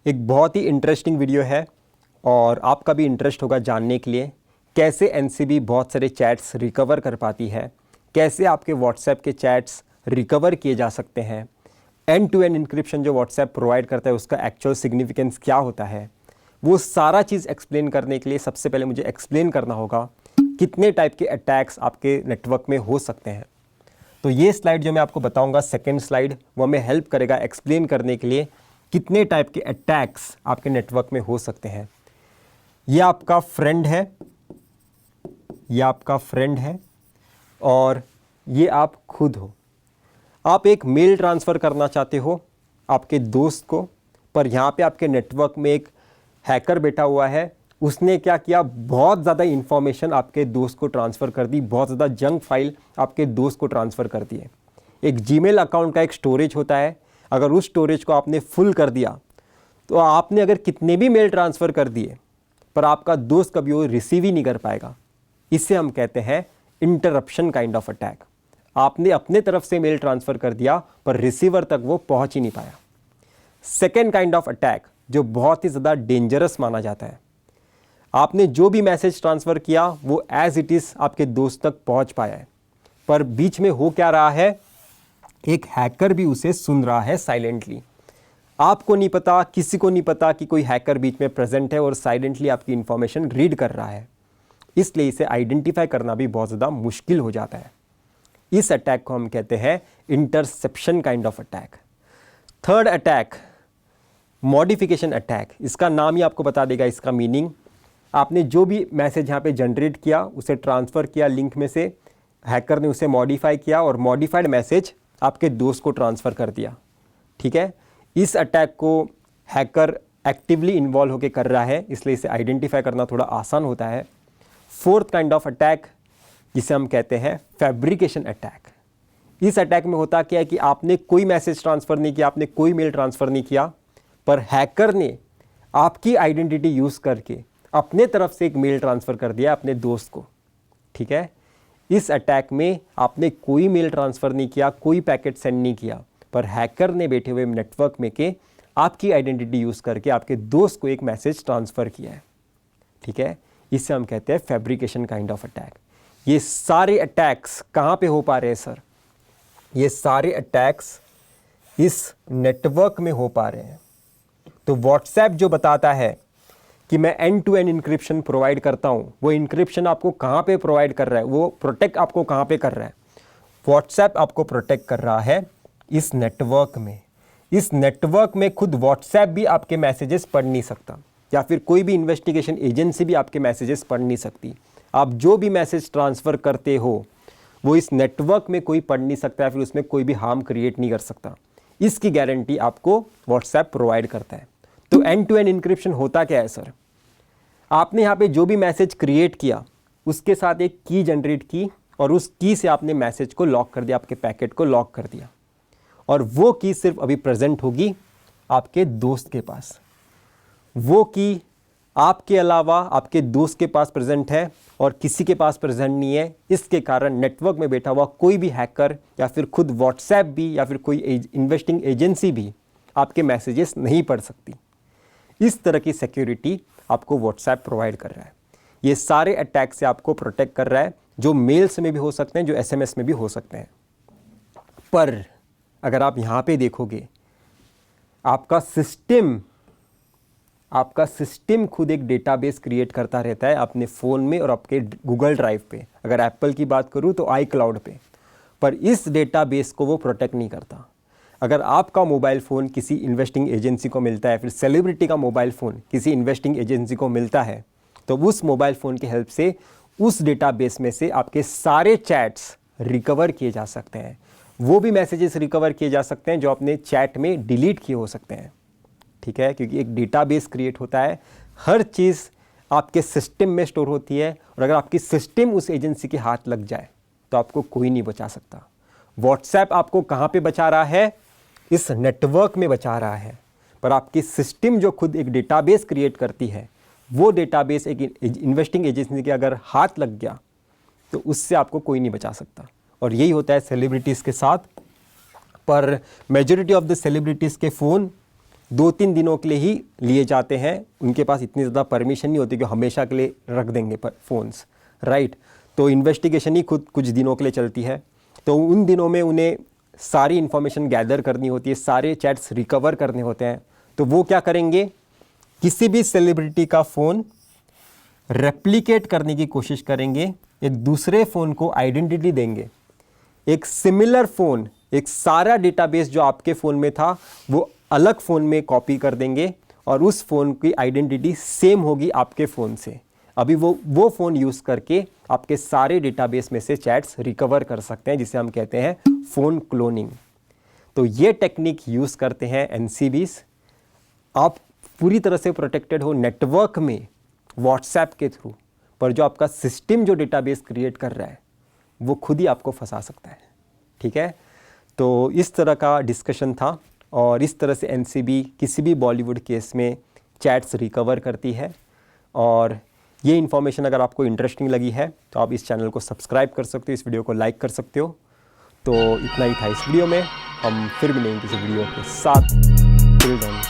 एक बहुत ही interesting video है और आपका भी इंटरेस्ट होगा जानने के लिए कैसे एनसीबी बहुत सारे चैट्स रिकवर कर पाती है, कैसे आपके व्हाट्सएप के चैट्स रिकवर किए जा सकते हैं, एंड टू एंड इंक्रिप्शन जो व्हाट्सएप प्रोवाइड करता है उसका एक्चुअल सिग्निफिकेंस क्या होता है, वो सारा चीज़ एक्सप्लेन करने के लिए सबसे पहले मुझे एक्सप्लेन करना होगा कितने टाइप के अटैक्स आपके नेटवर्क में हो सकते हैं। तो ये स्लाइड जो मैं आपको बताऊंगा, सेकेंड स्लाइड, वो हमें हेल्प करेगा एक्सप्लेन करने के लिए कितने टाइप के अटैक्स आपके नेटवर्क में हो सकते हैं। ये आपका फ्रेंड है, ये आपका फ्रेंड है और ये आप खुद हो। आप एक मेल ट्रांसफ़र करना चाहते हो आपके दोस्त को, पर यहाँ पे आपके नेटवर्क में एक हैकर बैठा हुआ है। उसने क्या किया, बहुत ज़्यादा इन्फॉर्मेशन आपके दोस्त को ट्रांसफ़र कर दी, बहुत ज़्यादा जंक फाइल आपके दोस्त को ट्रांसफ़र कर दी है। एक जीमेल अकाउंट का एक स्टोरेज होता है, अगर उस स्टोरेज को आपने फुल कर दिया तो आपने अगर कितने भी मेल ट्रांसफ़र कर दिए पर आपका दोस्त कभी वो रिसीव ही नहीं कर पाएगा। इसे हम कहते हैं इंटरप्शन काइंड ऑफ अटैक। आपने अपने तरफ से मेल ट्रांसफ़र कर दिया पर रिसीवर तक वो पहुंच ही नहीं पाया। सेकेंड काइंड ऑफ अटैक जो बहुत ही ज़्यादा डेंजरस माना जाता है, आपने जो भी मैसेज ट्रांसफ़र किया वो एज इट इज़ आपके दोस्त तक पहुंच पाया है, पर बीच में हो क्या रहा है, एक हैकर भी उसे सुन रहा है साइलेंटली। आपको नहीं पता, किसी को नहीं पता कि कोई हैकर बीच में प्रेजेंट है और साइलेंटली आपकी इंफॉर्मेशन रीड कर रहा है। इसलिए इसे आइडेंटिफाई करना भी बहुत ज़्यादा मुश्किल हो जाता है। इस अटैक को हम कहते हैं interception kind of attack. Third attack, modification attack. इसका नाम ही आपको बता देगा इसका मीनिंग। आपने जो भी मैसेज यहाँ पे जनरेट किया, उसे ट्रांसफ़र किया लिंक में से, हैकर ने उसे मॉडिफाई किया और मॉडिफाइड मैसेज आपके दोस्त को ट्रांसफ़र कर दिया। ठीक है, इस अटैक को हैकर एक्टिवली इन्वॉल्व होकर कर रहा है, इसलिए इसे आइडेंटिफाई करना थोड़ा आसान होता है। फोर्थ काइंड ऑफ अटैक जिसे हम कहते हैं फैब्रिकेशन अटैक। इस अटैक में होता क्या है कि आपने कोई मैसेज ट्रांसफ़र नहीं किया, आपने कोई मेल ट्रांसफ़र नहीं किया, पर हैकर ने आपकी आइडेंटिटी यूज़ करके अपने तरफ से एक मेल ट्रांसफ़र कर दिया अपने दोस्त को। ठीक है, इस अटैक में आपने कोई मेल ट्रांसफ़र नहीं किया, कोई पैकेट सेंड नहीं किया, पर हैकर ने बैठे हुए नेटवर्क में के आपकी आइडेंटिटी यूज़ करके आपके दोस्त को एक मैसेज ट्रांसफ़र किया है। ठीक है, इसे हम कहते हैं फैब्रिकेशन काइंड ऑफ अटैक। ये सारे अटैक्स कहाँ पे हो पा रहे हैं सर? ये सारे अटैक्स इस नेटवर्क में हो पा रहे हैं। तो व्हाट्सएप जो बताता है कि मैं end to end encryption provide करता हूँ, वो इंक्रिप्शन आपको कहाँ पे प्रोवाइड कर रहा है, वो प्रोटेक्ट आपको कहाँ पे कर रहा है? व्हाट्सएप आपको प्रोटेक्ट कर रहा है इस नेटवर्क में। इस नेटवर्क में खुद व्हाट्सएप भी आपके मैसेजेस पढ़ नहीं सकता, या फिर कोई भी इन्वेस्टिगेशन एजेंसी भी आपके मैसेजेस पढ़ नहीं सकती। आप जो भी मैसेज ट्रांसफ़र करते हो वो इस नेटवर्क में कोई पढ़ नहीं सकता, या फिर उसमें कोई भी हार्म क्रिएट नहीं कर सकता। इसकी गारंटी आपको व्हाट्सएप प्रोवाइड करता है। तो एंड टू एंड इंक्रिप्शन होता क्या है सर? आपने यहाँ पे जो भी मैसेज क्रिएट किया उसके साथ एक की जनरेट की और उस की से आपने मैसेज को लॉक कर दिया, आपके पैकेट को लॉक कर दिया, और वो की सिर्फ अभी प्रेजेंट होगी आपके दोस्त के पास। वो की आपके अलावा आपके दोस्त के पास प्रेजेंट है और किसी के पास प्रेजेंट नहीं है। इसके कारण नेटवर्क में बैठा हुआ कोई भी हैकर या फिर खुद व्हाट्सएप भी या फिर कोई इन्वेस्टिंग एजेंसी भी आपके मैसेजेस नहीं पढ़ सकती। इस तरह की सिक्योरिटी आपको व्हाट्सएप प्रोवाइड कर रहा है। ये सारे अटैक से आपको प्रोटेक्ट कर रहा है, जो मेल्स में भी हो सकते हैं, जो एसएमएस में भी हो सकते हैं। पर अगर आप यहाँ पे देखोगे, आपका सिस्टम खुद एक डेटाबेस क्रिएट करता रहता है अपने फ़ोन में और आपके गूगल ड्राइव पे। अगर एप्पल की बात करूँ तो iCloud पे, पर इस डेटाबेस को वो प्रोटेक्ट नहीं करता। अगर आपका मोबाइल फ़ोन किसी इन्वेस्टिंग एजेंसी को मिलता है, फिर सेलिब्रिटी का मोबाइल फ़ोन किसी इन्वेस्टिंग एजेंसी को मिलता है, तो उस मोबाइल फ़ोन की हेल्प से उस डेटाबेस में से आपके सारे चैट्स रिकवर किए जा सकते हैं। वो भी मैसेजेस रिकवर किए जा सकते हैं जो आपने चैट में डिलीट किए हो सकते हैं। ठीक है, क्योंकि एक डेटाबेस क्रिएट होता है, हर चीज़ आपके सिस्टम में स्टोर होती है, और अगर आपकी सिस्टम उस एजेंसी के हाथ लग जाए तो आपको कोई नहीं बचा सकता। व्हाट्सएप आपको कहाँ पे बचा रहा है? इस नेटवर्क में बचा रहा है, पर आपकी सिस्टम जो खुद एक डेटाबेस क्रिएट करती है, वो डेटाबेस एक इन्वेस्टिंग एजेंसी के अगर हाथ लग गया तो उससे आपको कोई नहीं बचा सकता। और यही होता है सेलिब्रिटीज़ के साथ। पर मेजॉरिटी ऑफ द सेलिब्रिटीज़ के फ़ोन 2-3 दिनों के लिए ही लिए जाते हैं। उनके पास इतनी ज़्यादा परमिशन नहीं होती कि हमेशा के लिए रख देंगे फ़ोन्स, राइट। तो इन्वेस्टिगेशन ही खुद कुछ दिनों के लिए चलती है। तो उन दिनों में उन्हें सारी इन्फॉर्मेशन गैदर करनी होती है, सारे चैट्स रिकवर करने होते हैं। तो वो क्या करेंगे, किसी भी सेलिब्रिटी का फ़ोन रेप्लिकेट करने की कोशिश करेंगे, एक दूसरे फ़ोन को आइडेंटिटी देंगे, एक सिमिलर फ़ोन, एक सारा डेटाबेस जो आपके फ़ोन में था वो अलग फ़ोन में कॉपी कर देंगे और उस फ़ोन की आइडेंटिटी सेम होगी आपके फ़ोन से। अभी वो फ़ोन यूज़ करके आपके सारे डेटाबेस में से चैट्स रिकवर कर सकते हैं, जिसे हम कहते हैं फ़ोन क्लोनिंग। तो ये टेक्निक यूज़ करते हैं एनसीबीज़। आप पूरी तरह से प्रोटेक्टेड हो नेटवर्क में व्हाट्सएप के थ्रू, पर जो आपका सिस्टम जो डेटाबेस क्रिएट कर रहा है वो खुद ही आपको फंसा सकता है, ठीक है। तो इस तरह का डिस्कशन था और इस तरह से एनसीबी किसी भी बॉलीवुड केस में चैट्स रिकवर करती है। और ये इन्फॉर्मेशन अगर आपको इंटरेस्टिंग लगी है तो आप इस चैनल को सब्सक्राइब कर सकते हो, इस वीडियो को लाइक कर सकते हो। तो इतना ही था इस वीडियो में, हम फिर मिलेंगे किसी वीडियो के साथ। Till then.